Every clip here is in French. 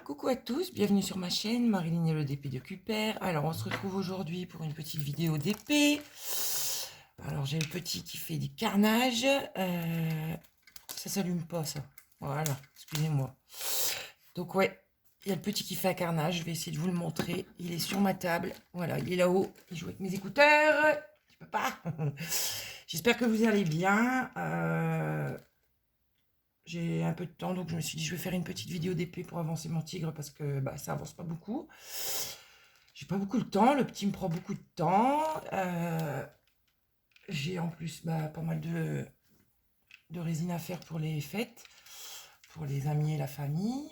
Coucou à tous, bienvenue sur ma chaîne, Marilyn et le DP de Cuper. Alors on se retrouve aujourd'hui pour une petite vidéo DP. Alors j'ai le petit qui fait du carnage. Ça s'allume pas ça. Voilà, excusez-moi. Donc ouais, il y a le petit qui fait un carnage, je vais essayer de vous le montrer. Il est sur ma table, voilà, il est là-haut. Il joue avec mes écouteurs. Je peux pas. J'espère que vous allez bien. J'ai un peu de temps, donc je me suis dit je vais faire une petite vidéo d'épée pour avancer mon tigre parce que ça avance pas beaucoup. J'ai pas beaucoup de temps, le petit me prend beaucoup de temps. J'ai en plus pas mal de résine à faire pour les fêtes, pour les amis et la famille.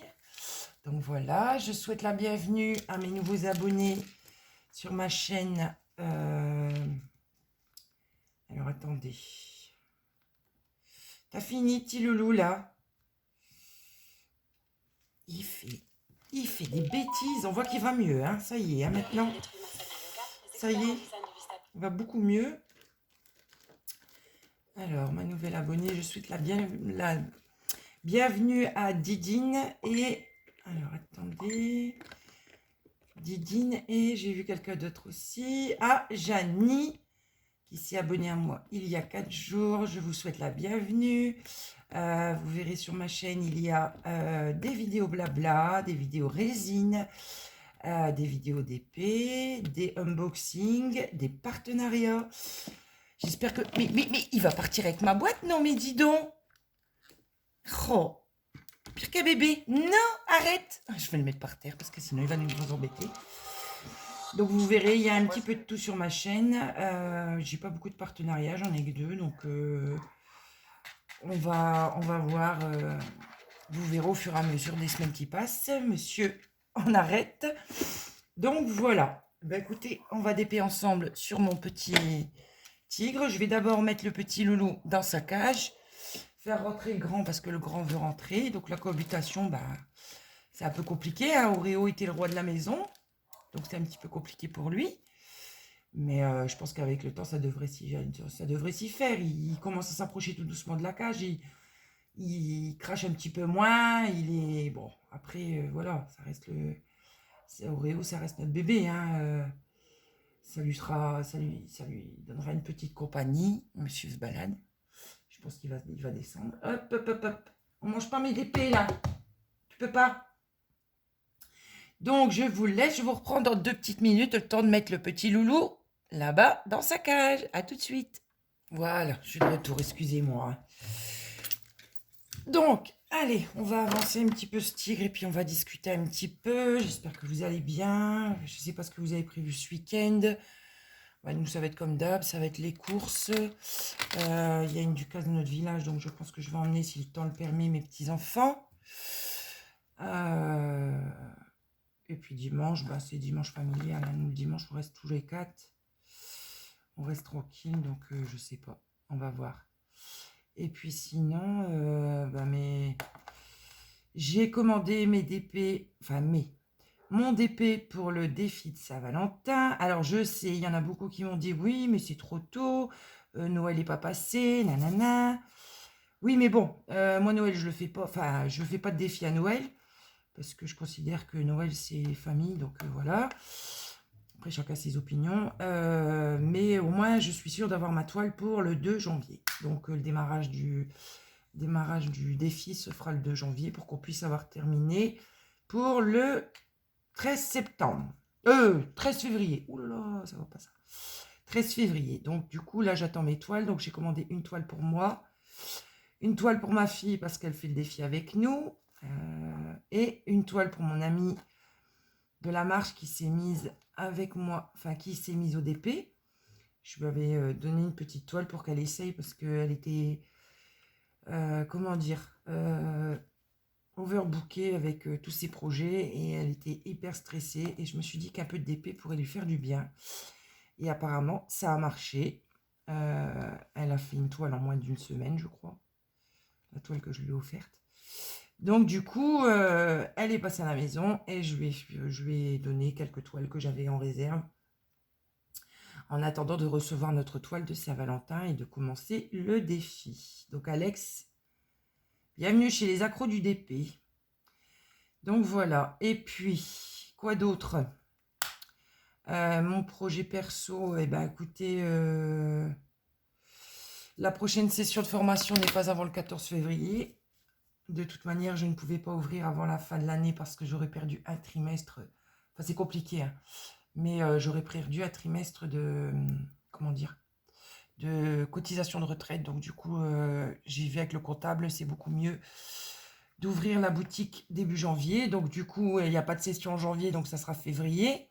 Donc voilà, je souhaite la bienvenue à mes nouveaux abonnés sur ma chaîne. Alors attendez. T'as fini, petit loulou là? Il fait des bêtises. On voit qu'il va mieux, hein. Ça y est, hein, maintenant. Ça y est, il va beaucoup mieux. Alors, ma nouvelle abonnée, je souhaite la bienvenue à Didine et... Alors, attendez. Didine et j'ai vu quelqu'un d'autre aussi. Ah, Janie, qui s'est abonnée à moi il y a 4 jours. Je vous souhaite la bienvenue. Vous verrez sur ma chaîne, il y a des vidéos blabla, des vidéos résine, des vidéos d'épée, des unboxings, des partenariats. J'espère que... Mais il va partir avec ma boîte, non? Mais dis donc. Oh, pire qu'un bébé. Non, arrête. Je vais le mettre par terre parce que sinon il va nous embêter. Donc vous verrez, il y a un petit peu de tout sur ma chaîne. J'ai pas beaucoup de partenariats, j'en ai que 2. Donc on va voir. Vous verrez au fur et à mesure des semaines qui passent. Monsieur, on arrête. Donc voilà. Écoutez, on va déper ensemble sur mon petit tigre. Je vais d'abord mettre le petit loulou dans sa cage. Faire rentrer le grand parce que le grand veut rentrer. Donc la cohabitation, c'est un peu compliqué. Hein. Oreo était le roi de la maison. Donc c'est un petit peu compliqué pour lui. Mais je pense qu'avec le temps, ça devrait s'y faire. Il commence à s'approcher tout doucement de la cage. Il crache un petit peu moins. Il est... Bon, après, voilà, ça reste Oreo, ça reste notre bébé. Hein. Ça lui donnera une petite compagnie. Monsieur se balade. Je pense qu'il va descendre. Hop, hop, hop, hop. On mange pas mes épées là. Tu peux pas. Donc je vous laisse. Je vous reprends dans 2 petites minutes. Le temps de mettre le petit loulou là-bas dans sa cage. À tout de suite. Voilà, je suis de retour. Excusez-moi. Donc, allez, on va avancer un petit peu ce tigre et puis on va discuter un petit peu. J'espère que vous allez bien. Je ne sais pas ce que vous avez prévu ce week-end. Nous, ça va être comme d'hab, ça va être les courses. Il y a une ducasse dans notre village, donc je pense que je vais emmener, si le temps le permet, mes petits-enfants. Et puis dimanche, c'est dimanche familial. Hein. Nous, le dimanche, on reste tous les 4. On reste tranquille, donc je sais pas. On va voir. Et puis sinon, j'ai commandé mes DP, mon DP pour le défi de Saint-Valentin. Alors je sais, il y en a beaucoup qui m'ont dit oui, mais c'est trop tôt, Noël n'est pas passé, nanana. Oui, mais bon, moi Noël je le fais pas, je fais pas de défi à Noël parce que je considère que Noël c'est famille, donc voilà. Après chacun ses opinions, mais au moins je suis sûre d'avoir ma toile pour le 2 janvier. Donc le démarrage du défi se fera le 2 janvier pour qu'on puisse avoir terminé pour le 13 septembre. 13 février. Ouh là là, ça va pas ça. 13 février. Donc du coup, là, j'attends mes toiles. Donc j'ai commandé une toile pour moi, une toile pour ma fille parce qu'elle fait le défi avec nous, et une toile pour mon amie de la marche qui s'est mise avec moi, qui s'est mise au DP. Je lui avais donné une petite toile pour qu'elle essaye parce qu'elle était, comment dire, overbookée avec tous ses projets et elle était hyper stressée et je me suis dit qu'un peu de DP pourrait lui faire du bien. Et apparemment, ça a marché. Elle a fait une toile en moins d'une semaine, je crois. La toile que je lui ai offerte. Donc du coup, elle est passée à la maison et je lui ai donné quelques toiles que j'avais en réserve en attendant de recevoir notre toile de Saint-Valentin et de commencer le défi. Donc Alex, bienvenue chez les accros du DP. Donc voilà. Et puis, quoi d'autre? Mon projet perso, eh ben écoutez, la prochaine session de formation n'est pas avant le 14 février. De toute manière, je ne pouvais pas ouvrir avant la fin de l'année parce que j'aurais perdu un trimestre. Enfin, c'est compliqué, hein, mais j'aurais perdu un trimestre de, comment dire, de cotisation de retraite. Donc du coup, j'ai vu avec le comptable, c'est beaucoup mieux d'ouvrir la boutique début janvier. Donc du coup, il n'y a pas de session en janvier, donc ça sera février.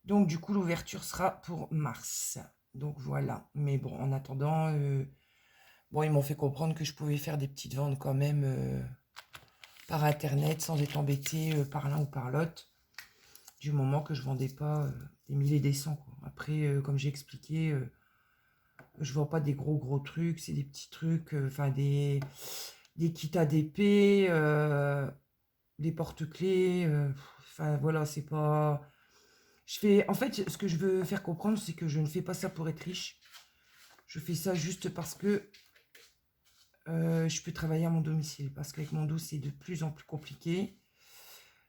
Donc du coup, l'ouverture sera pour mars. Donc voilà. Mais bon, en attendant, bon, ils m'ont fait comprendre que je pouvais faire des petites ventes quand même par internet sans être embêté par l'un ou par l'autre, du moment que je vendais pas des milliers et des cents, quoi. Après, comme j'ai expliqué, je vends pas des gros trucs, c'est des petits trucs, enfin des kits ADP, des porte-clés, enfin voilà, c'est pas. En fait, ce que je veux faire comprendre, c'est que je ne fais pas ça pour être riche. Je fais ça juste parce que je peux travailler à mon domicile. Parce qu'avec mon dos, c'est de plus en plus compliqué.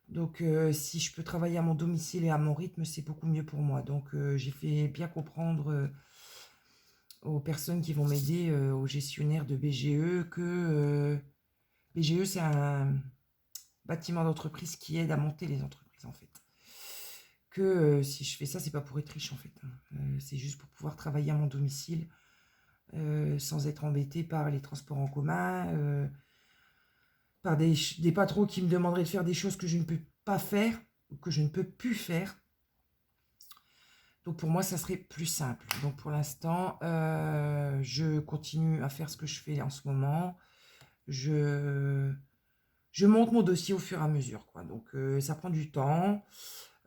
Donc, si je peux travailler à mon domicile et à mon rythme, c'est beaucoup mieux pour moi. Donc, j'ai fait bien comprendre aux personnes qui vont m'aider, aux gestionnaires de BGE, que BGE, c'est un bâtiment d'entreprise qui aide à monter les entreprises, en fait. Que si je fais ça, c'est pas pour être riche, en fait, hein. C'est juste pour pouvoir travailler à mon domicile sans être embêté par les transports en commun, par des patrons qui me demanderaient de faire des choses que je ne peux pas faire ou que je ne peux plus faire. Donc pour moi, ça serait plus simple. Donc pour l'instant, je continue à faire ce que je fais en ce moment. Je monte mon dossier au fur et à mesure, quoi. Donc ça prend du temps.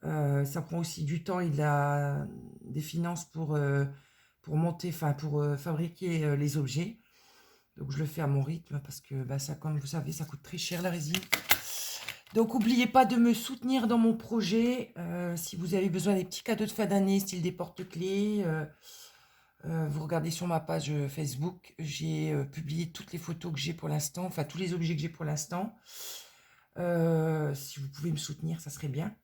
Ça prend aussi du temps et des finances pour monter, enfin pour fabriquer les objets. Donc je le fais à mon rythme parce que bah, ça, comme vous savez, ça coûte très cher la résine. Donc n'oubliez pas de me soutenir dans mon projet. Si vous avez besoin des petits cadeaux de fin d'année, style des porte-clés, vous regardez sur ma page Facebook. J'ai publié toutes les photos que j'ai pour l'instant, enfin tous les objets que j'ai pour l'instant. Si vous pouvez me soutenir, ça serait bien.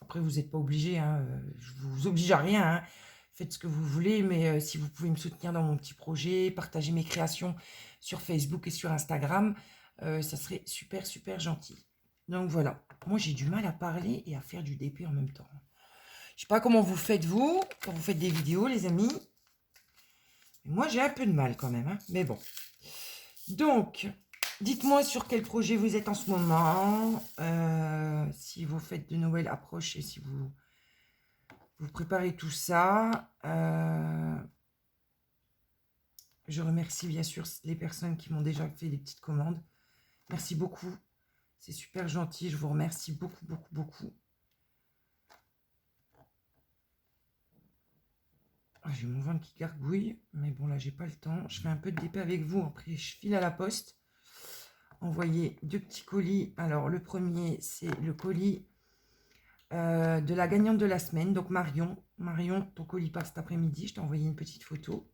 Après, vous n'êtes pas obligé, hein, je vous oblige à rien, hein. Faites ce que vous voulez, mais si vous pouvez me soutenir dans mon petit projet, partager mes créations sur Facebook et sur Instagram, ça serait super gentil. Donc voilà, moi j'ai du mal à parler et à faire du DP en même temps. Je sais pas comment vous faites vous, quand vous faites des vidéos les amis. Mais moi j'ai un peu de mal quand même, hein, mais bon. Donc, dites-moi sur quel projet vous êtes en ce moment, si vos fêtes de Noël approchent et si vous préparez tout ça. Je remercie bien sûr les personnes qui m'ont déjà fait des petites commandes. Merci beaucoup. C'est super gentil. Je vous remercie beaucoup. J'ai mon ventre qui gargouille. Mais bon, là, j'ai pas le temps. Je fais un peu de DP avec vous. Après, je file à la poste. Envoyer 2 petits colis. Alors, le premier, c'est le colis de la gagnante de la semaine. Donc, Marion. Marion, ton colis part cet après-midi. Je t'ai envoyé une petite photo.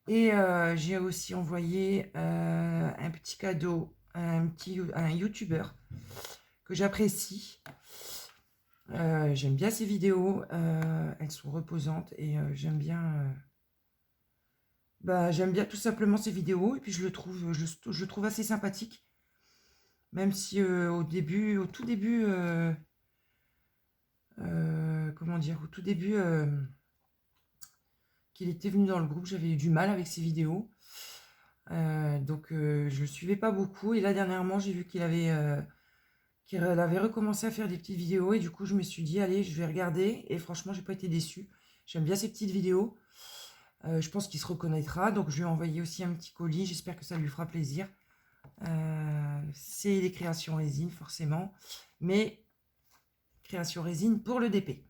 Et j'ai aussi envoyé un petit cadeau à un youtubeur que j'apprécie. J'aime bien ses vidéos, elles sont reposantes et j'aime bien tout simplement ses vidéos et puis je le trouve assez sympathique, même si au tout début, comment dire, au tout début qu'il était venu dans le groupe, j'avais eu du mal avec ses vidéos. Donc je le suivais pas beaucoup et là dernièrement j'ai vu qu'il avait recommencé à faire des petites vidéos et du coup je me suis dit allez je vais regarder et franchement j'ai pas été déçue. J'aime bien ces petites vidéos. Je pense qu'il se reconnaîtra, donc je lui ai envoyé aussi un petit colis, j'espère que ça lui fera plaisir. C'est des créations résine forcément, mais création résine pour le DP.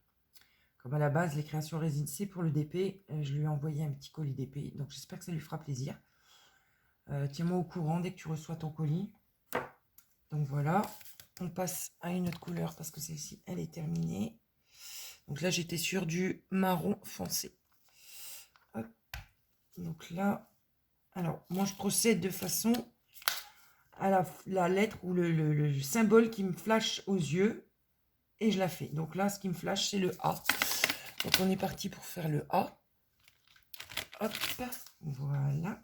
Comme à la base les créations résine c'est pour le DP, je lui ai envoyé un petit colis DP, donc j'espère que ça lui fera plaisir. Tiens-moi au courant dès que tu reçois ton colis. Donc voilà, on passe à une autre couleur parce que celle-ci elle est terminée. Donc là j'étais sur du marron foncé. Hop. Donc là, alors moi je procède de façon à la lettre ou le symbole qui me flash aux yeux. Et je la fais. Donc là, ce qui me flash, c'est le A. Donc on est parti pour faire le A. Hop, voilà.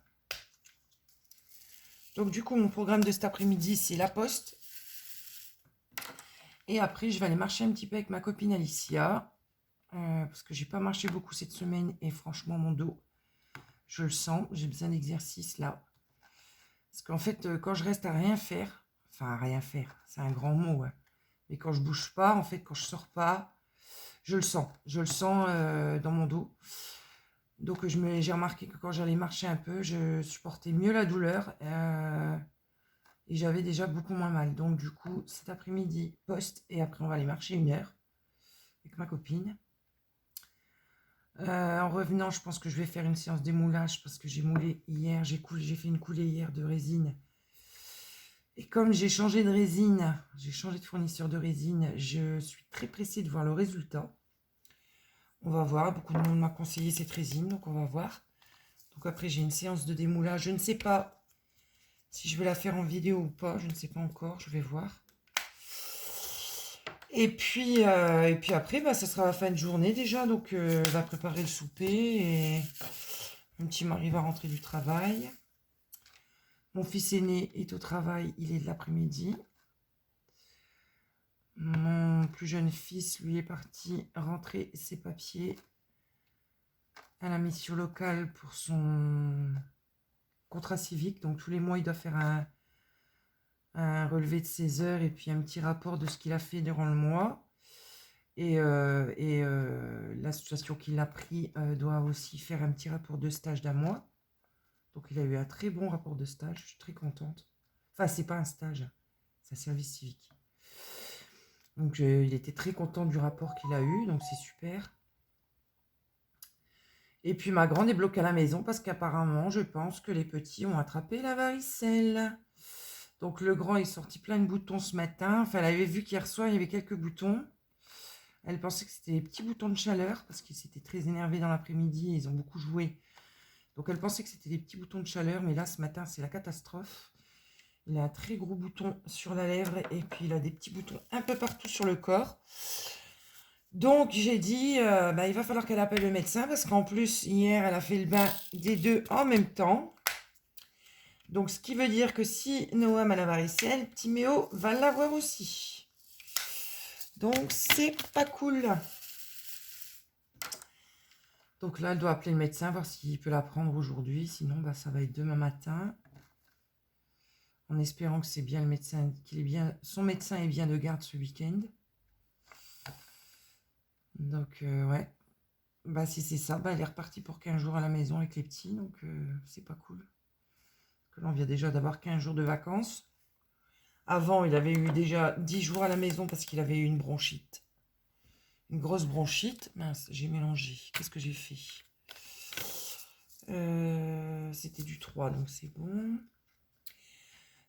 Donc du coup, mon programme de cet après-midi, c'est la poste. Et après, je vais aller marcher un petit peu avec ma copine Alicia. Parce que j'ai pas marché beaucoup cette semaine. Et franchement, mon dos, je le sens. J'ai besoin d'exercice là. Parce qu'en fait, quand je reste à rien faire, enfin à rien faire, c'est un grand mot, hein. Mais quand je bouge pas, en fait, quand je sors pas, je le sens. Je le sens dans mon dos. Donc j'ai remarqué que quand j'allais marcher un peu, je supportais mieux la douleur. Et j'avais déjà beaucoup moins mal. Donc du coup, cet après-midi, poste. Et après, on va aller marcher 1 heure avec ma copine. En revenant, je pense que je vais faire une séance d'émoulage parce que j'ai moulé hier. J'ai fait une coulée hier de résine. Et comme j'ai changé de résine, j'ai changé de fournisseur de résine, je suis très pressée de voir le résultat. On va voir, beaucoup de monde m'a conseillé cette résine, donc on va voir. Donc après, j'ai une séance de démoulage. Je ne sais pas si je vais la faire en vidéo ou pas, je ne sais pas encore, je vais voir. Et puis après, bah, ça sera la fin de journée déjà, donc on va préparer le souper et mon petit mari va rentrer du travail. Mon fils aîné est au travail, il est de l'après-midi. Mon plus jeune fils, lui, est parti rentrer ses papiers à la mission locale pour son contrat civique. Donc tous les mois, il doit faire un relevé de ses heures et puis un petit rapport de ce qu'il a fait durant le mois. Et l'association qui l'a pris doit aussi faire un petit rapport de stage d'un mois. Donc il a eu un très bon rapport de stage, je suis très contente. Enfin, c'est pas un stage, c'est un service civique. Donc il était très content du rapport qu'il a eu, donc c'est super. Et puis ma grande est bloquée à la maison parce qu'apparemment, je pense que les petits ont attrapé la varicelle. Donc le grand est sorti plein de boutons ce matin. Enfin, elle avait vu qu'hier soir, il y avait quelques boutons. Elle pensait que c'était des petits boutons de chaleur parce qu'ils s'étaient très énervés dans l'après-midi et ils ont beaucoup joué. Donc elle pensait que c'était des petits boutons de chaleur, mais là, ce matin, c'est la catastrophe. Il a un très gros bouton sur la lèvre et puis il a des petits boutons un peu partout sur le corps. Donc j'ai dit, il va falloir qu'elle appelle le médecin parce qu'en plus, hier, elle a fait le bain des deux en même temps. Donc ce qui veut dire que si Noam a la varicelle, petit Méo va l'avoir aussi. Donc c'est pas cool. Donc là, elle doit appeler le médecin, voir s'il peut la prendre aujourd'hui. Sinon, ça va être demain matin. En espérant que c'est bien le médecin, son médecin est bien de garde ce week-end. Donc, ouais. Si c'est ça, elle est repartie pour 15 jours à la maison avec les petits. Donc, c'est pas cool. Parce que là, on vient déjà d'avoir 15 jours de vacances. Avant, il avait eu déjà 10 jours à la maison parce qu'il avait eu une bronchite. Une grosse bronchite. Mince, j'ai mélangé. Qu'est-ce que j'ai fait? C'était du 3, donc c'est bon.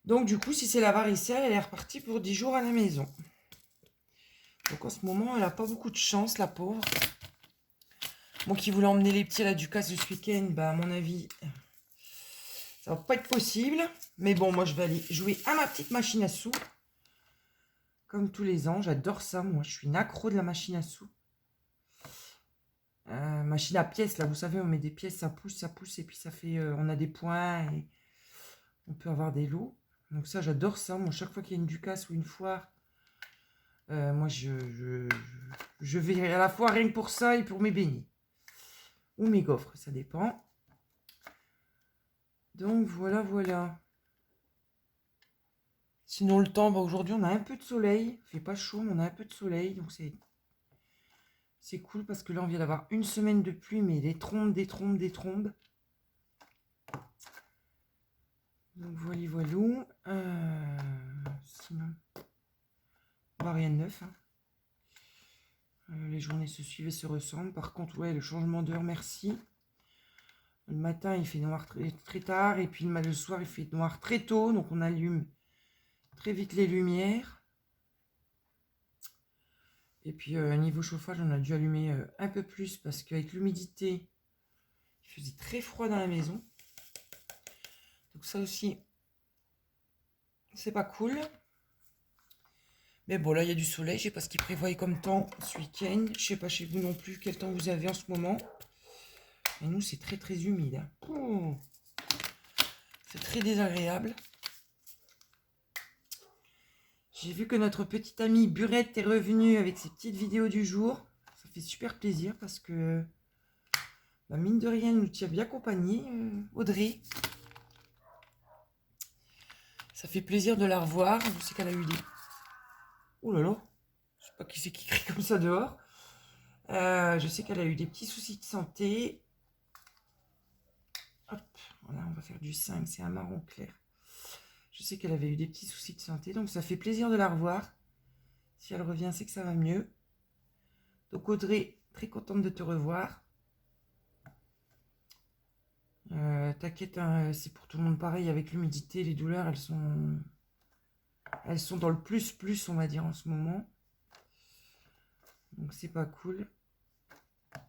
Donc du coup, si c'est la varicelle, elle est repartie pour 10 jours à la maison. Donc en ce moment, elle n'a pas beaucoup de chance, la pauvre. Moi qui voulais emmener les petits à la Ducasse ce week-end, à mon avis, ça va pas être possible. Mais bon, moi je vais aller jouer à ma petite machine à sous. Comme tous les ans, j'adore ça. Moi, je suis une accro de la machine à sous. Machine à pièces, là, vous savez, on met des pièces, ça pousse, et puis ça fait, on a des points, et on peut avoir des lots. Donc ça, j'adore ça. Moi, chaque fois qu'il y a une Ducasse ou une foire, moi, je vais à la fois rien que pour ça et pour mes beignets. Ou mes gaufres, ça dépend. Donc, voilà. Sinon, le temps, aujourd'hui, on a un peu de soleil. Il fait pas chaud, mais on a un peu de soleil. Donc, c'est cool parce que là, on vient d'avoir une semaine de pluie, mais des trombes. Donc, voilou. Sinon, rien de neuf. Les journées se suivent et se ressemblent. Par contre, ouais, le changement d'heure, merci. Le matin, il fait noir très, très tard. Et puis le soir, il fait noir très tôt. Donc, on allume très vite les lumières. Et puis, niveau chauffage, on a dû allumer un peu plus parce qu'avec l'humidité, il faisait très froid dans la maison. Donc, ça aussi, C'est pas cool. Mais bon, là, il y a du soleil. Je sais pas ce qu'il prévoit comme temps ce week-end. Je sais pas chez vous non plus quel temps vous avez en ce moment. Et nous, c'est très très humide. Hein. Oh, c'est très désagréable. J'ai vu que notre petite amie Burette est revenue avec ses petites vidéos du jour. Ça fait super plaisir parce que, bah, mine de rien, elle nous tient bien compagnie, Audrey. Ça fait plaisir de la revoir. Je sais qu'elle a eu des... Oh là là, je sais pas qui c'est qui crie comme ça dehors. Je sais qu'elle a eu des petits soucis de santé. Hop, voilà, on va faire du 5, c'est un marron clair. Je sais qu'elle avait eu des petits soucis de santé, donc ça fait plaisir de la revoir. Si elle revient, c'est que ça va mieux. Donc Audrey, très contente de te revoir. T'inquiète, hein, c'est pour tout le monde pareil, avec l'humidité, les douleurs, elles sont dans le plus, on va dire, en ce moment. Donc c'est pas cool.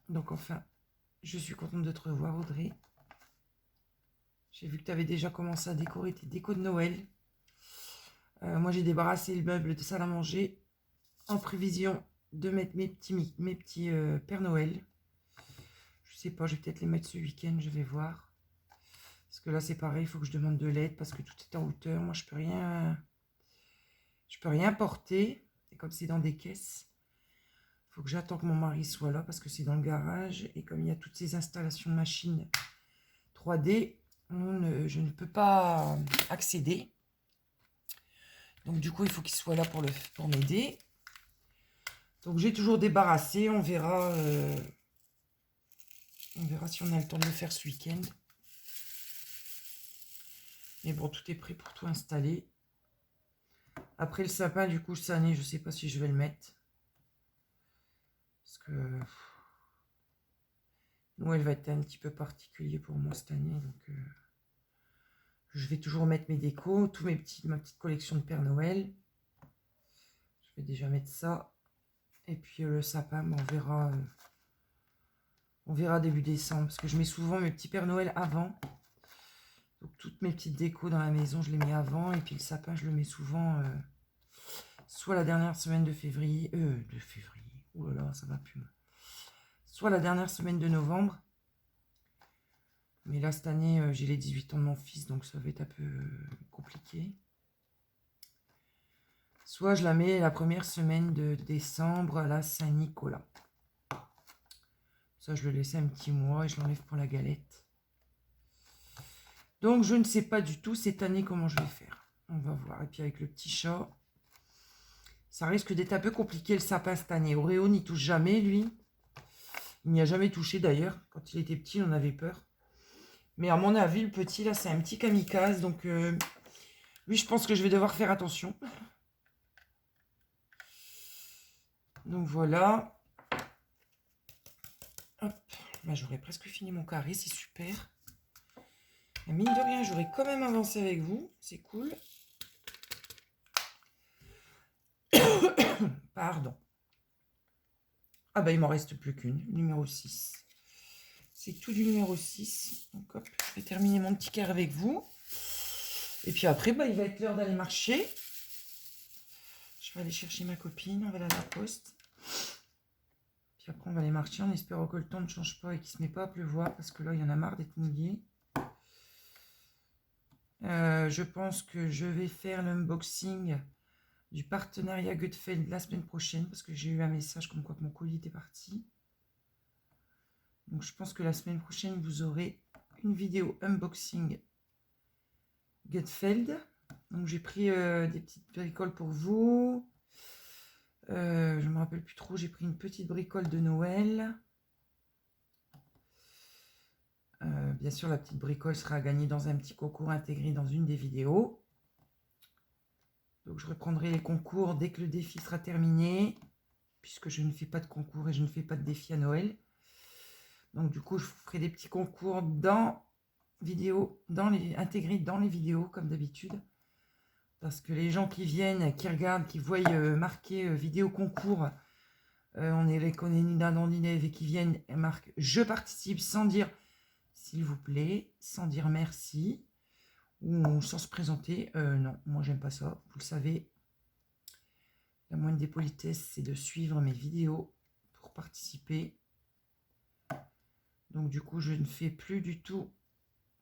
Donc enfin, je suis contente de te revoir, Audrey. J'ai vu que tu avais déjà commencé à décorer tes décos de Noël. Moi, j'ai débarrassé le meuble de salle à manger en prévision de mettre mes petits Père Noël. Je sais pas, je vais peut-être les mettre ce week-end, je vais voir. Parce que là, c'est pareil, il faut que je demande de l'aide parce que tout est en hauteur. Moi, je peux rien porter. Et comme c'est dans des caisses, il faut que j'attende que mon mari soit là parce que c'est dans le garage. Et comme il y a toutes ces installations de machines 3D, je ne peux pas accéder. Donc du coup, il faut qu'il soit là pour m'aider. Donc j'ai toujours débarrassé. On verra si on a le temps de le faire ce week-end. Mais bon, tout est prêt pour tout installer. Après le sapin, du coup, cette année, je ne sais pas si je vais le mettre. Parce que Noël va être un petit peu particulier pour moi cette année. Donc je vais toujours mettre mes décos, ma petite collection de Père Noël. Je vais déjà mettre ça. Et puis le sapin, ben, on verra début décembre. Parce que je mets souvent mes petits Père Noël avant. Donc toutes mes petites décos dans la maison, je les mets avant. Et puis le sapin, je le mets souvent soit la dernière semaine de février. Oh là là, ça va plus. Soit la dernière semaine de novembre. Mais là, cette année, j'ai les 18 ans de mon fils, donc ça va être un peu compliqué. Soit je la mets la première semaine de décembre à la Saint-Nicolas. Ça, je le laisse un petit mois et je l'enlève pour la galette. Donc, je ne sais pas du tout cette année comment je vais faire. On va voir. Et puis, avec le petit chat, ça risque d'être un peu compliqué le sapin cette année. Oreo n'y touche jamais, lui. Il n'y a jamais touché d'ailleurs. Quand il était petit, on avait peur. Mais à mon avis, le petit, là, c'est un petit kamikaze. Donc, lui, je pense que je vais devoir faire attention. Donc, voilà. Hop. Bah, j'aurais presque fini mon carré. C'est super. Et mine de rien, j'aurais quand même avancé avec vous. C'est cool. Pardon. Ah, bah, il m'en reste plus qu'une. Numéro 6. C'est tout du numéro 6. Donc, hop, je vais terminer mon petit carré avec vous. Et puis après, bah, il va être l'heure d'aller marcher. Je vais aller chercher ma copine, on va aller à la poste. Puis après, on va aller marcher en espérant que le temps ne change pas et qu'il ne se met pas à pleuvoir. Parce que là, il y en a marre d'être mouillé. Je pense que je vais faire l'unboxing du partenariat Gutfeld la semaine prochaine. Parce que j'ai eu un message comme quoi que mon colis était parti. Donc je pense que la semaine prochaine, vous aurez une vidéo unboxing Gutfeld. Donc j'ai pris des petites bricoles pour vous. Je ne me rappelle plus trop, j'ai pris une petite bricole de Noël. Bien sûr, la petite bricole sera gagnée dans un petit concours intégré dans une des vidéos. Donc je reprendrai les concours dès que le défi sera terminé, puisque je ne fais pas de concours et je ne fais pas de défi à Noël. Donc du coup, je ferai des petits concours intégrés dans les vidéos, comme d'habitude. Parce que les gens qui viennent, qui regardent, qui voient marquer vidéo concours, on est les Konenina Dandinev et qui viennent et marquent « Je participe » sans dire « S'il vous plaît », sans dire « Merci ». ou sans se présenter. Non, moi j'aime pas ça, vous le savez. La moindre des politesses, c'est de suivre mes vidéos pour participer. Donc du coup, je ne fais plus du tout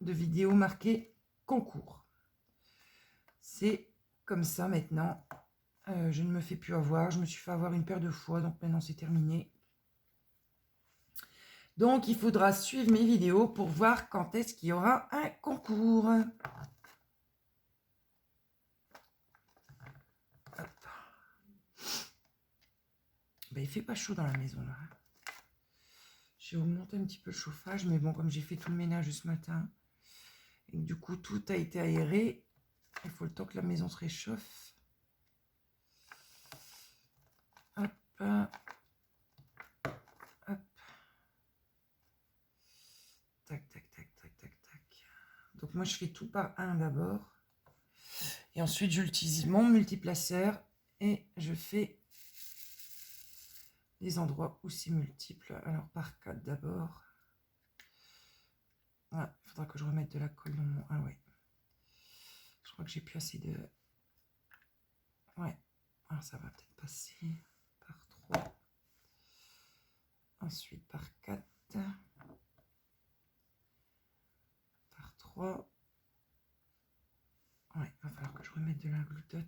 de vidéos marquées concours. C'est comme ça maintenant. Je ne me fais plus avoir. Je me suis fait avoir une paire de fois, donc maintenant c'est terminé. Donc il faudra suivre mes vidéos pour voir quand est-ce qu'il y aura un concours. Ben, il fait pas chaud dans la maison là. J'ai augmenté un petit peu le chauffage, mais bon, comme j'ai fait tout le ménage ce matin, et que du coup tout a été aéré, il faut le temps que la maison se réchauffe. Hop. Hop. Tac, tac, tac, tac, tac, tac. Donc moi je fais tout par un d'abord. Et ensuite j'utilise mon multiplaceur et je fais les endroits où c'est multiple. Alors par 4 d'abord. Il faudra que je remette de la colle dans mon... Ah ouais. Je crois que j'ai plus assez de... Ouais. Alors ça va peut-être passer par 3. Ensuite par 4. Par 3. Ouais, il va falloir que je remette de la glue dots.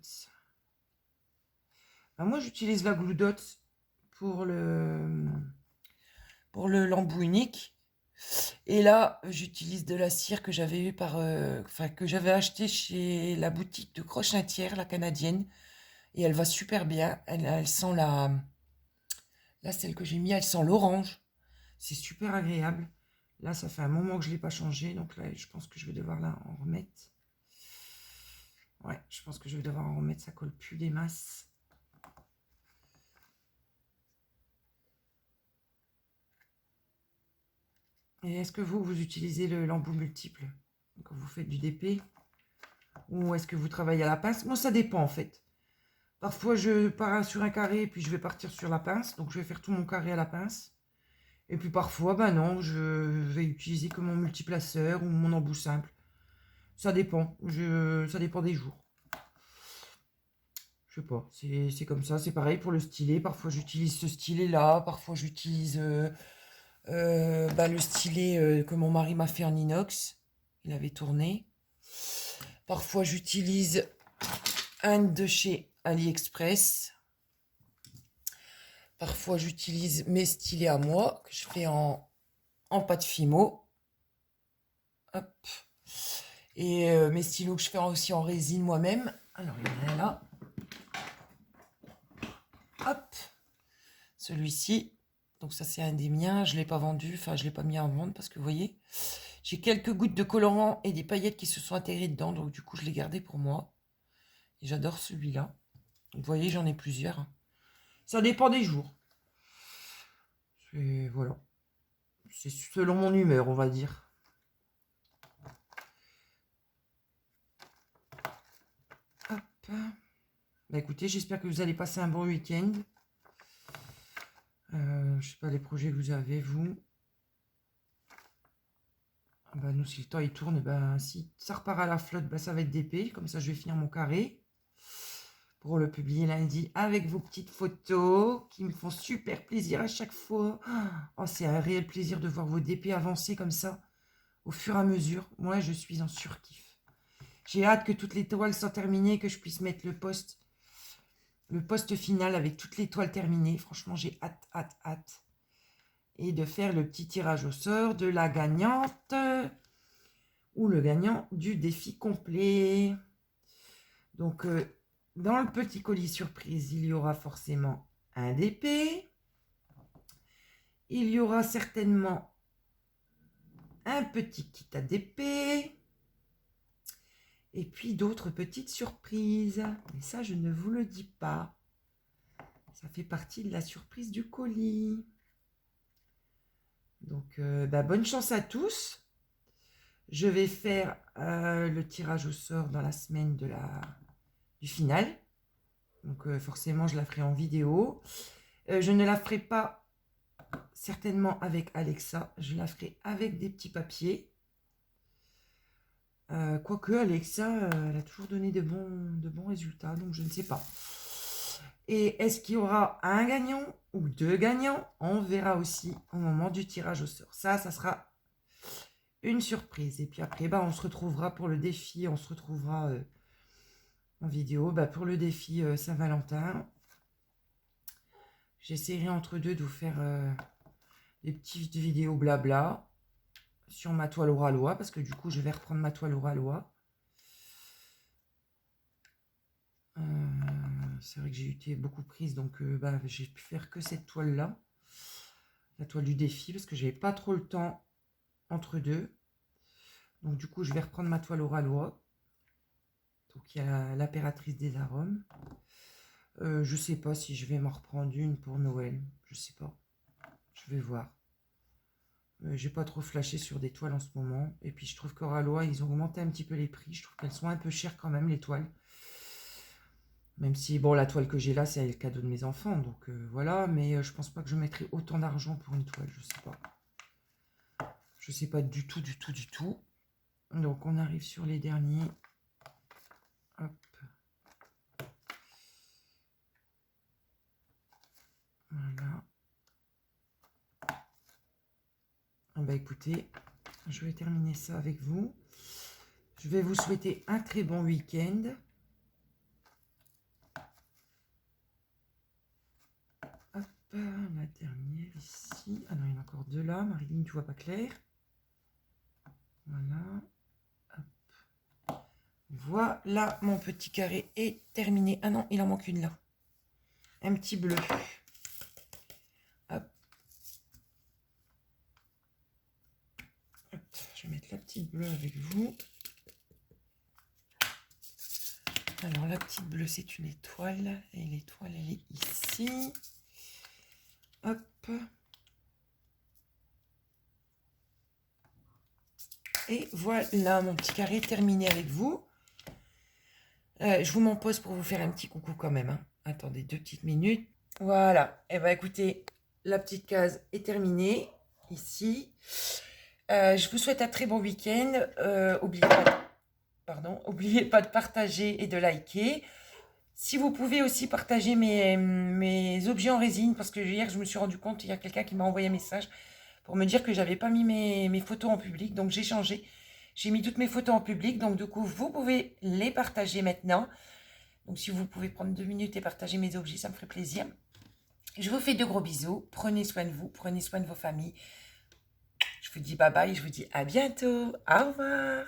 Moi j'utilise la glue dots pour le l'embout unique. Et là, j'utilise de la cire que j'avais eu que j'avais acheté chez la boutique de Crochintière, la canadienne. Et elle va super bien. Elle sent là, celle que j'ai mis, elle sent l'orange. C'est super agréable. Là, ça fait un moment que je ne l'ai pas changé. Donc là, je pense que je vais devoir en remettre. Ouais, je pense que je vais devoir en remettre. Ça colle plus des masses. Et est-ce que vous utilisez l'embout multiple quand vous faites du DP? Ou est-ce que vous travaillez à la pince? Moi, ça dépend en fait. Parfois, je pars sur un carré, puis je vais partir sur la pince. Donc, je vais faire tout mon carré à la pince. Et puis parfois, ben non, je vais utiliser que mon multiplaceur ou mon embout simple. Ça dépend. Ça dépend des jours. Je sais pas. C'est comme ça. C'est pareil pour le stylet. Parfois, j'utilise ce stylet-là. Parfois, j'utilise le stylet que mon mari m'a fait en inox. Il avait tourné. Parfois, j'utilise un de chez AliExpress. Parfois, j'utilise mes stylets à moi, que je fais en pâte Fimo. Hop. Et mes stylos que je fais aussi en résine moi-même. Alors, il y en a là. Hop. Celui-ci. Donc, ça, c'est un des miens. Je ne l'ai pas vendu. Enfin, je ne l'ai pas mis en vente parce que, vous voyez, j'ai quelques gouttes de colorant et des paillettes qui se sont intégrées dedans. Donc, du coup, je l'ai gardé pour moi. Et j'adore celui-là. Vous voyez, j'en ai plusieurs. Ça dépend des jours. Et voilà. C'est selon mon humeur, on va dire. Hop. Bah écoutez, j'espère que vous allez passer un bon week-end. Je sais pas les projets que vous avez, vous. Bah nous, si le temps il tourne, bah, si ça repart à la flotte, bah, ça va être d'épée. Comme ça, je vais finir mon carré. Pour le publier lundi avec vos petites photos qui me font super plaisir à chaque fois. Oh, c'est un réel plaisir de voir vos DP avancer comme ça au fur et à mesure. Moi, je suis en surkiff. J'ai hâte que toutes les toiles soient terminées, que je puisse mettre le poste final avec toutes les toiles terminées. Franchement, j'ai hâte, hâte, hâte. Et de faire le petit tirage au sort de la gagnante ou le gagnant du défi complet. Donc, dans le petit colis surprise, il y aura forcément un DP. Il y aura certainement un petit kit à DP. Et puis d'autres petites surprises. Mais ça, je ne vous le dis pas. Ça fait partie de la surprise du colis. Donc, bonne chance à tous. Je vais faire le tirage au sort dans la semaine du final. Donc, forcément, je la ferai en vidéo. Je ne la ferai pas certainement avec Alexa. Je la ferai avec des petits papiers. Quoique Alexa, elle a toujours donné de bons résultats, donc je ne sais pas. Et est-ce qu'il y aura un gagnant ou deux gagnants? On verra aussi au moment du tirage au sort. Ça sera une surprise. Et puis après, bah, on se retrouvera pour le défi. On se retrouvera en vidéo pour le défi Saint-Valentin. J'essaierai entre deux de vous faire des petites vidéos blabla sur ma toile Oralois, parce que du coup, je vais reprendre ma toile Oralois. C'est vrai que j'ai été beaucoup prise, donc j'ai pu faire que cette toile-là. La toile du défi, parce que j'avais pas trop le temps entre deux. Donc du coup, je vais reprendre ma toile Oralois. Donc il y a l'impératrice des arômes. Je sais pas si je vais m'en reprendre une pour Noël. Je sais pas. Je vais voir. J'ai pas trop flashé sur des toiles en ce moment. Et puis je trouve qu'Oralois, ils ont augmenté un petit peu les prix. Je trouve qu'elles sont un peu chères quand même, les toiles. Même si, bon, la toile que j'ai là, c'est le cadeau de mes enfants. Donc voilà. Mais je pense pas que je mettrai autant d'argent pour une toile. Je sais pas. Je sais pas du tout, du tout, du tout. Donc on arrive sur les derniers. Hop. Voilà. Bah écoutez, je vais terminer ça avec vous. Je vais vous souhaiter un très bon week-end. Hop, la dernière ici. Ah non, il y en a encore deux là. Marilyn, tu vois pas clair. Voilà. Hop. Voilà, mon petit carré est terminé. Ah non, il en manque une là. Un petit bleu. Hop. Hop. Je vais mettre la petite bleue avec vous. Alors, la petite bleue, c'est une étoile. Et l'étoile, elle est ici. Hop. Et voilà, mon petit carré terminé avec vous. Je vous m'en pose pour vous faire un petit coucou quand même. Hein. Attendez 2 petites minutes. Voilà. Et écoutez, la petite case est terminée ici. Je vous souhaite un très bon week-end. Oubliez pas de partager et de liker. Si vous pouvez aussi partager mes objets en résine, parce que hier je me suis rendu compte, il y a quelqu'un qui m'a envoyé un message pour me dire que j'avais pas mis mes photos en public, donc j'ai changé. J'ai mis toutes mes photos en public, donc du coup vous pouvez les partager maintenant. Donc si vous pouvez prendre 2 minutes et partager mes objets, ça me ferait plaisir. Je vous fais de gros bisous, prenez soin de vous, prenez soin de vos familles. Je vous dis bye bye, je vous dis à bientôt, au revoir.